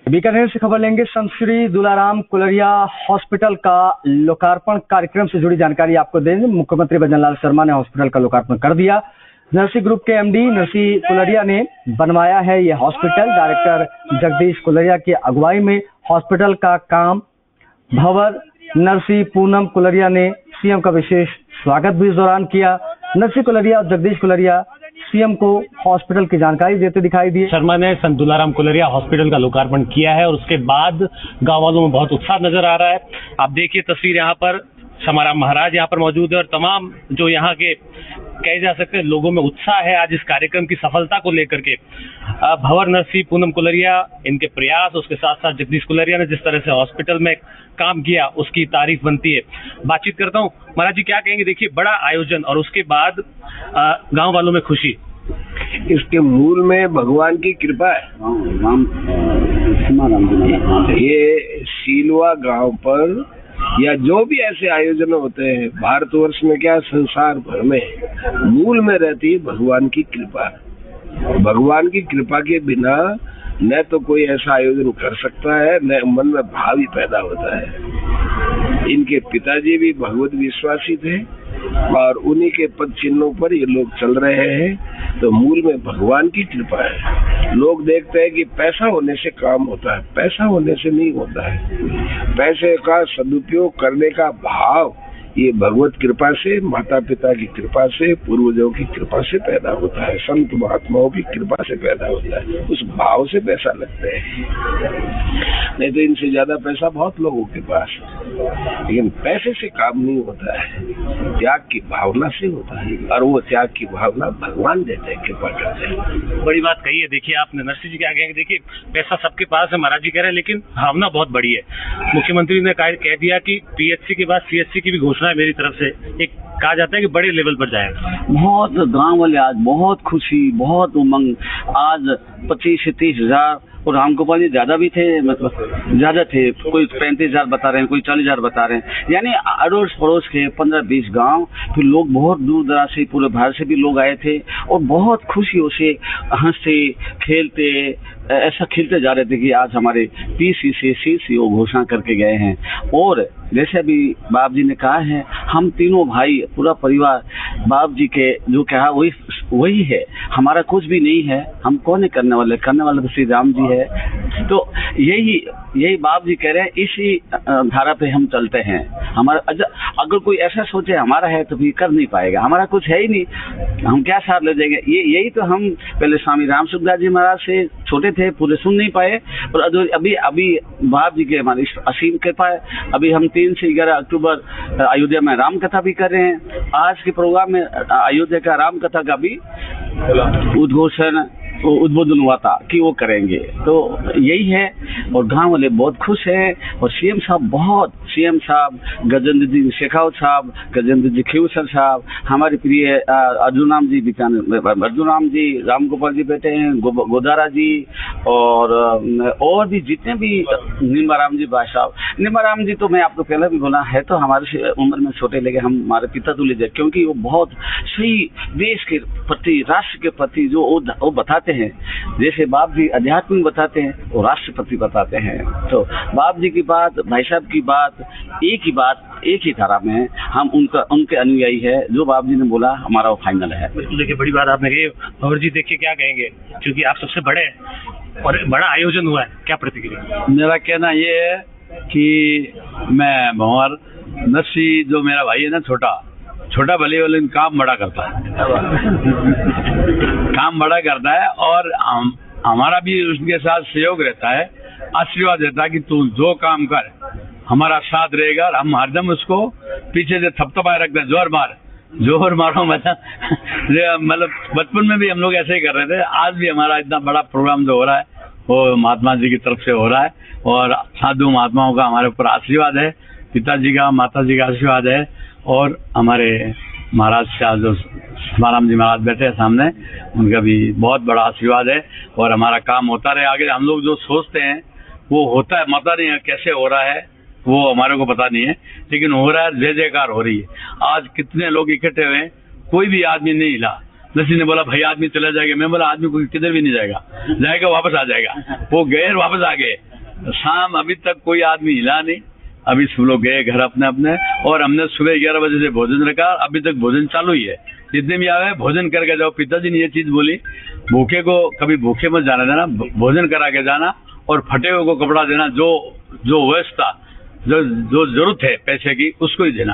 बीकानेर से खबर लेंगे। संत श्री दुलाराम कुलरिया हॉस्पिटल का लोकार्पण कार्यक्रम से जुड़ी जानकारी आपको देंगे। मुख्यमंत्री भजनलाल शर्मा ने हॉस्पिटल का लोकार्पण कर दिया। नरसी ग्रुप के एमडी नरसी कुलरिया ने बनवाया है ये हॉस्पिटल। डायरेक्टर जगदीश कुलरिया की अगुवाई में हॉस्पिटल का काम भंवर नरसी पूनम कुलरिया ने सीएम का विशेष स्वागत भी इस दौरान किया। नरसी कुलरिया और जगदीश कुलरिया सीएम को हॉस्पिटल की जानकारी देते दिखाई दिए। शर्मा ने संत दुलाराम कुलरिया हॉस्पिटल का लोकार्पण किया है और उसके बाद गांव वालों में बहुत उत्साह नजर आ रहा है। आप देखिए तस्वीर, यहाँ पर समाराम महाराज यहाँ पर मौजूद है और तमाम जो यहाँ के कहे जा सकते हैं लोगों में उत्साह है आज इस कार्यक्रम की सफलता को लेकर के। भंवर नरसी पूनम कुलरिया, इनके प्रयास, उसके साथ साथ जगदीश कुलरिया ने जिस तरह से हॉस्पिटल में काम किया उसकी तारीफ बनती है। बातचीत करता हूँ, महाराज जी क्या कहेंगे? देखिए बड़ा आयोजन और उसके बाद गांव वालों में खुशी। इसके मूल में भगवान की कृपा है। ये सीलवा गांव पर या जो भी ऐसे आयोजन होते हैं भारतवर्ष में क्या संसार भर में, मूल में रहती है भगवान की कृपा। भगवान की कृपा के बिना न तो कोई ऐसा आयोजन कर सकता है, न मन में भाव ही पैदा होता है। इनके पिताजी भी भगवत विश्वासी थे और उन्हीं के पद चिन्हों पर ये लोग चल रहे हैं। तो मूल में भगवान की कृपा है। लोग देखते हैं कि पैसा होने से काम होता है, पैसा होने से नहीं होता है। पैसे का सदुपयोग करने का भाव ये भगवत कृपा से, माता पिता की कृपा से, पूर्वजों की कृपा से पैदा होता है, संत महात्माओं की कृपा से पैदा होता है। उस भाव से पैसा लगता है, नहीं तो इनसे ज्यादा पैसा बहुत लोगों के पास, लेकिन पैसे से काम नहीं होता है, त्याग की भावना से होता है। और वो त्याग की भावना भगवान देते हैं, कृपा करते हैं। बड़ी बात कही है। देखिए आपने नरसी जी क्या कहेंगे? देखिए पैसा सबके पास है, महाराज जी कह रहे हैं, लेकिन भावना बहुत बड़ी है। मुख्यमंत्री ने कह दिया कि पीएचसी के बाद सीएचसी की भी घोषणा है मेरी तरफ से। एक कहा जाता है कि बड़े लेवल पर जाएगा। बहुत गांव वाले आज बहुत खुशी, बहुत उमंग। आज 25 से 30 हजार और रामगोपाल जी ज्यादा भी थे, मतलब ज्यादा थे। कोई 35,000 बता रहे हैं, कोई 40,000 बता रहे हैं। यानी अड़ोस पड़ोस के 15-20 गांव, फिर लोग बहुत दूर दराज से, पूरे भारत से भी लोग आए थे और बहुत खुशियों से हंसते खेलते ऐसा खेलते जा रहे थे कि आज हमारे पीसी से सीसी वो घोषणा करके गए हैं। और जैसे अभी बाप जी ने कहा है, हम तीनों भाई पूरा परिवार बाप जी के जो कहा वही है। हमारा कुछ भी नहीं है, हम कौन है करने वाले तो श्री राम जी है। तो यही बाप जी कह रहे हैं, इसी धारा पे हम चलते हैं। हमारा अगर कोई ऐसा सोचे हमारा है तो भी कर नहीं पाएगा, हमारा कुछ है ही नहीं, हम क्या साथ ले जाएंगे। यही तो हम पहले स्वामी राम सुखदास जी महाराज से छोटे थे, पूरे सुन नहीं पाए, और अभी बाप जी के हमारी असीम कृपा है। अभी हम 3 से 11 अक्टूबर अयोध्या में राम कथा भी कर रहे हैं। आज के प्रोग्राम में अयोध्या का राम कथा का भी उद्बोधन हुआ था कि वो करेंगे। तो यही है और गांव वाले बहुत खुश हैं। और सीएम साहब गजेंद्र जी शेखावत साहब, गजेंद्र जी खेवसर साहब, हमारे प्रिय अर्जुन राम जी, राम गोपाल जी बेटे हैं, गोदारा जी, और भी जितने भी निम्बाराम जी भाई साहब। निम्बाराम जी तो मैं आपको पहले भी बोला है, तो हमारे उम्र में छोटे लगे, हमारे पिता तुल्य थे, क्योंकि वो बहुत सही देश के प्रति, राष्ट्र के प्रति जो वो बताते हैं। जैसे बाप जी अध्यात्म बताते हैं, वो राष्ट्रपति बताते हैं। तो बाप जी की बात, भाई साहब की बात, एक ही धारा में है। हम उनके अनुयायी है। जो बाप जी ने बोला हमारा वो फाइनल है। देखिए बड़ी बात आपने कही। और जी देखिए क्या कहेंगे, क्योंकि आप सबसे बड़े हैं और बड़ा आयोजन हुआ है, क्या प्रतिक्रिया? मेरा कहना ये है कि मैं भंवर नरसी, जो मेरा भाई है ना, छोटा भले वाले काम बड़ा करता है काम बड़ा करता है और हमारा भी उसके साथ सहयोग रहता है, आशीर्वाद रहता है कि तू जो काम कर हमारा साथ रहेगा। और हम हरदम उसको पीछे से थपथपाए रखते हैं, जोर मारो मतलब बचपन में भी हम लोग ऐसे ही कर रहे थे। आज भी हमारा इतना बड़ा प्रोग्राम जो हो रहा है वो महात्मा जी की तरफ से हो रहा है और साधु महात्माओं का हमारे ऊपर आशीर्वाद है, पिताजी का, माता जी का आशीर्वाद है और हमारे महाराज का जो समाराम जी महाराज बैठे हैं सामने, उनका भी बहुत बड़ा आशीर्वाद है। और हमारा काम होता रहे आगे। हम लोग जो सोचते हैं वो होता है, पता नहीं है कैसे हो रहा है, वो हमारे को पता नहीं है, लेकिन हो रहा है, जय जयकार हो रही है। आज कितने लोग इकट्ठे हुए हैं, कोई भी आदमी नहीं हिला। नसी ने बोला भाई आदमी चला जाएगा, मैं बोला आदमी कोई किधर भी नहीं जाएगा, वापस आ जाएगा। वो गए वापस आ गए। शाम अभी तक कोई आदमी हिला नहीं, अभी सब लोग गए घर अपने अपने, और हमने सुबह 11 बजे से भोजन रखा, अभी तक भोजन चालू ही है। जितने भी आए भोजन करके जाओ। पिताजी ने ये चीज बोली, भूखे को कभी भूखे मत जाना देना, भोजन करा के जाना, और फटे हुए को कपड़ा देना, जो व्यवस्था जो जरूरत है पैसे की उसको ही देना,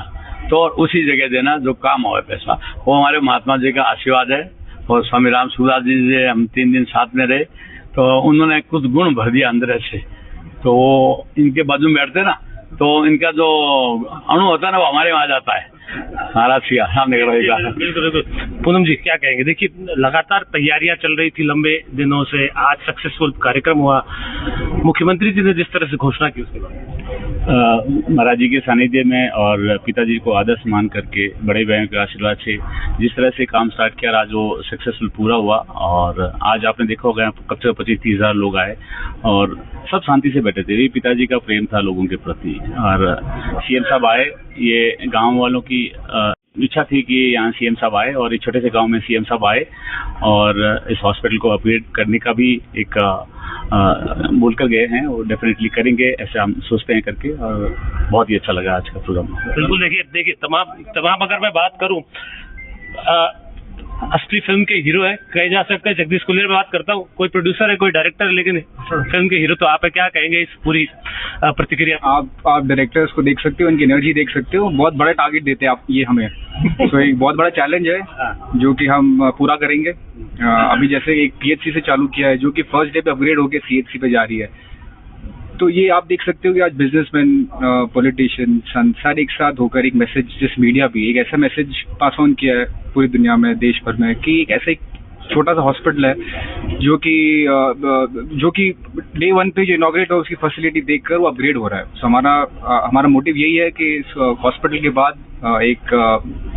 तो और उसी जगह देना जो काम हो पैसा। वो हमारे महात्मा जी का आशीर्वाद है। और स्वामी राम सुखदास जी से हम 3 दिन साथ में रहे, तो उन्होंने कुछ गुण भर दिया अंदर से, तो वो इनके बाजू में बैठते ना, तो इनका जो अणु होता है ना वो हमारे वहां जाता है। महाराज सिया सामने बिल्कुल। पूनम जी क्या कहेंगे? देखिए लगातार तैयारियां चल रही थी लंबे दिनों से, आज सक्सेसफुल कार्यक्रम हुआ, मुख्यमंत्री जी ने जिस तरह से घोषणा की उसके बाद महाराज जी के सानिध्य में और पिताजी को आदर्श मान करके बड़े भाइयों के आशीर्वाद से जिस तरह से काम स्टार्ट किया, आज वो सक्सेसफुल पूरा हुआ। और आज आपने देखा होगा कम से कम 25-30 हजार लोग आए और सब शांति से बैठे थे। ये पिताजी का प्रेम था लोगों के प्रति। और सीएम साहब आए, ये गांव वालों की इच्छा थी कि यहाँ सीएम साहब आए, और इस छोटे से गांव में सीएम साहब आए और इस हॉस्पिटल को अपग्रेड करने का भी एक बोल कर गए हैं, और डेफिनेटली करेंगे ऐसे हम सोचते हैं करके। और बहुत ही अच्छा लगा आज का प्रोग्राम। बिल्कुल। देखिए तमाम अगर मैं बात करूं, असली फिल्म के हीरो है कहे जा सकते हैं। जगदीश कुलेर में बात करता हूँ, कोई प्रोड्यूसर है कोई डायरेक्टर है, लेकिन फिल्म के हीरो तो आप है। क्या कहेंगे इस पूरी प्रतिक्रिया? आप डायरेक्टर्स को देख सकते हो, उनकी एनर्जी देख सकते हो। बहुत बड़ा टारगेट देते हैं आप ये हमें। तो एक बहुत बड़ा चैलेंज है जो कि हम पूरा करेंगे। अभी जैसे एक पीएचसी से चालू किया है जो कि फर्स्ट डे पे अपग्रेड होके सीएचसी पे जा रही है। तो ये आप देख सकते हो कि आज बिजनेसमैन, पॉलिटिशियन सारे एक साथ होकर एक मैसेज, जिस मीडिया भी एक ऐसा मैसेज पास ऑन किया है पूरी दुनिया में, देश भर में, कि एक ऐसा एक छोटा सा हॉस्पिटल है जो कि डे 1 पे जो इनॉग्रेट हो उसकी फैसिलिटी देखकर वो अपग्रेड हो रहा है। तो हमारा मोटिव यही है कि इस हॉस्पिटल के बाद एक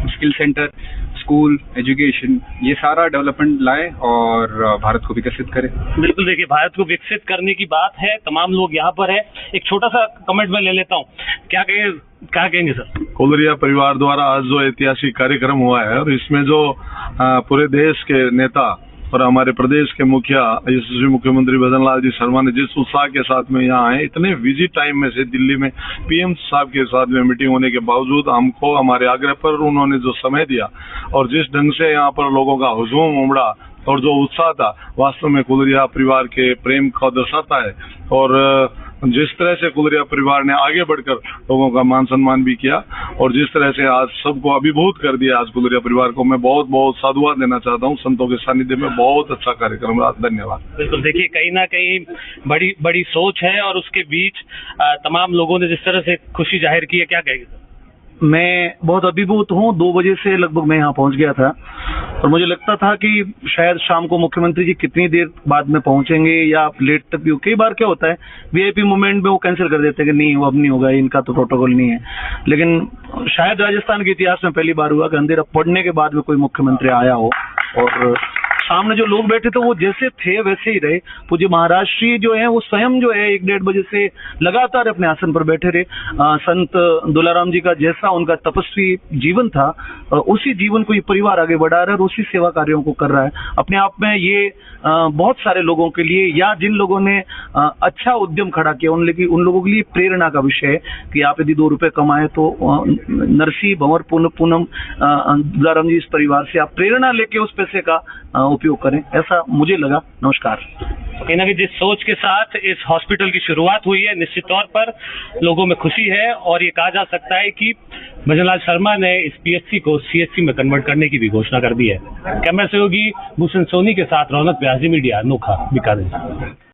स्किल सेंटर, स्कूल, एजुकेशन, ये सारा डेवलपमेंट लाए और भारत को विकसित करें। बिल्कुल। देखिए भारत को विकसित करने की बात है, तमाम लोग यहाँ पर है। एक छोटा सा कमेंट मैं ले लेता हूँ, क्या कहेंगे सर? कोलरिया परिवार द्वारा आज जो ऐतिहासिक कार्यक्रम हुआ है, और इसमें जो पूरे देश के नेता और हमारे प्रदेश के मुखिया यशस्वी मुख्यमंत्री भजनलाल जी शर्मा ने जिस उत्साह के साथ में यहाँ आए, इतने बिजी टाइम में से दिल्ली में पीएम साहब के साथ में मीटिंग होने के बावजूद हमको हमारे आग्रह पर उन्होंने जो समय दिया और जिस ढंग से यहाँ पर लोगों का हुजूम उमड़ा और जो उत्साह था, वास्तव में कोलरिया परिवार के प्रेम को दर्शाता है। और जिस तरह से कोलरिया परिवार ने आगे बढ़कर लोगों का मान सम्मान भी किया और जिस तरह से आज सबको अभिभूत कर दिया, आज कोलरिया परिवार को मैं बहुत बहुत साधुवाद देना चाहता हूँ। संतों के सानिध्य में बहुत अच्छा कार्यक्रम रहा, धन्यवाद। बिल्कुल। देखिए कहीं ना कहीं बड़ी सोच है और उसके बीच तमाम लोगों ने जिस तरह से खुशी जाहिर की है, क्या कहेंगे सर? मैं बहुत अभिभूत हूँ। 2 बजे से लगभग मैं यहाँ पहुँच गया था और मुझे लगता था कि शायद शाम को मुख्यमंत्री जी कितनी देर बाद में पहुँचेंगे या लेट तक भी। कई बार क्या होता है वीआईपी मोमेंट में वो कैंसिल कर देते हैं कि नहीं वो अब नहीं होगा, इनका तो प्रोटोकॉल नहीं है। लेकिन शायद राजस्थान के इतिहास में पहली बार हुआ कि अंधेरा पड़ने के बाद में कोई मुख्यमंत्री आया हो और सामने जो लोग बैठे थे वो जैसे थे वैसे ही रहे। पूज्य महाराज श्री जो है वो स्वयं जो है 1-1.5 बजे से लगातार अपने आसन पर बैठे रहे। संत दुलाराम जी का जैसा उनका तपस्वी जीवन था, उसी जीवन को ये परिवार आगे बढ़ा रहा है और उसी सेवा कार्यों को कर रहा है। अपने आप में ये बहुत सारे लोगों के लिए या जिन लोगों ने अच्छा उद्यम खड़ा किया उन लोगों के लिए प्रेरणा का विषय है कि आप यदि 2 रुपए कमाए तो नरसी भंवर पूनम दुलाराम जी इस परिवार से आप प्रेरणा लेके उस पैसे का उपयोग करें, ऐसा मुझे लगा। नमस्कार। कहीं ना कहीं जिस सोच के साथ इस हॉस्पिटल की शुरुआत हुई है, निश्चित तौर पर लोगों में खुशी है और ये कहा जा सकता है कि भजनलाल शर्मा ने इस पीएचसी को सीएचसी में कन्वर्ट करने की भी घोषणा कर दी है। कैमरा सहयोगी भूषण सोनी के साथ रौनक व्यास, मीडिया, नोखा, बीकानेर।